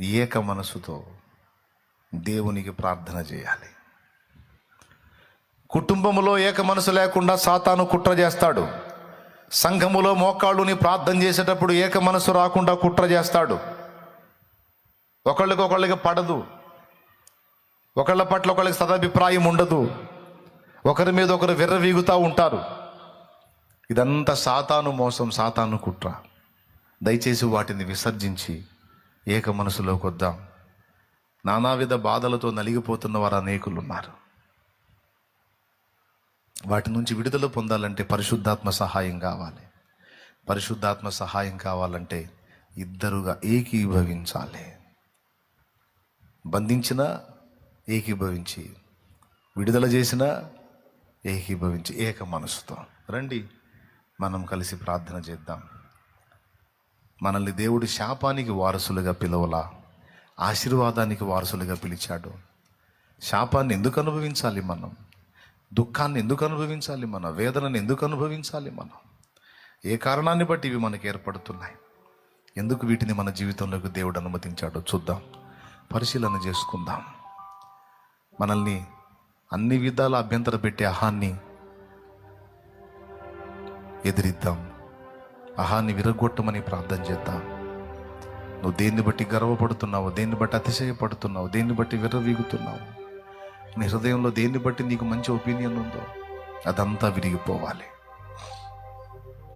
ఏక మనసుతో దేవునికి ప్రార్థన చేయాలి. కుటుంబములో ఏక మనసు లేకుండా సాతాను కుట్ర చేస్తాడు. సంఘములో మోకాళ్ళుని ప్రార్థన చేసేటప్పుడు ఏక మనసు రాకుండా కుట్ర చేస్తాడు. ఒకళ్ళకి పడదు, ఒకళ్ళ పట్ల ఒకళ్ళకి సదభిప్రాయం ఉండదు, ఒకరి మీద ఒకరు విర్రవీగుతూ ఉంటారు. ఇదంతా సాతాను మోసం, సాతాను కుట్ర. దయచేసి వాటిని విసర్జించి ఏక మనసులోకి వద్దాం. నానావిధ బాధలతో నలిగిపోతున్న వారు అనేకులు ఉన్నారు. వాటి నుంచి విడుదల పొందాలంటే పరిశుద్ధాత్మ సహాయం కావాలి. పరిశుద్ధాత్మ సహాయం కావాలంటే ఇద్దరుగా ఏకీభవించాలి. బంధించిన ఏకీభవించి, విడుదల చేసిన ఏకీభవించి, ఏక మనసుతో రండి మనం కలిసి ప్రార్థన చేద్దాం. మనల్ని దేవుడు శాపానికి వారసులుగా పిలవలా, ఆశీర్వాదానికి వారసులుగా పిలిచాడు. శాపాన్ని ఎందుకు అనుభవించాలి మనం? దుఃఖాన్ని ఎందుకు అనుభవించాలి మనం? వేదనను ఎందుకు అనుభవించాలి మనం? ఏ కారణాన్ని బట్టి ఇవి మనకు ఏర్పడుతున్నాయి? ఎందుకు వీటిని మన జీవితంలోకి దేవుడు అనుమతించాడో చూద్దాం, పరిశీలన చేసుకుందాం. మనల్ని అన్ని విధాల అభ్యంతర పెట్టే అహాన్ని ఎదిరిద్దాం. అహాన్ని విరగొట్టమని ప్రార్థన చేద్దాం. నువ్వు దేన్ని బట్టి గర్వపడుతున్నావు, దేన్ని బట్టి అతిశయపడుతున్నావు, దేన్ని బట్టి విర్రవీగుతున్నావు, నీ హృదయంలో దేన్ని బట్టి నీకు మంచి ఒపీనియన్ ఉందో అదంతా విరిగిపోవాలి.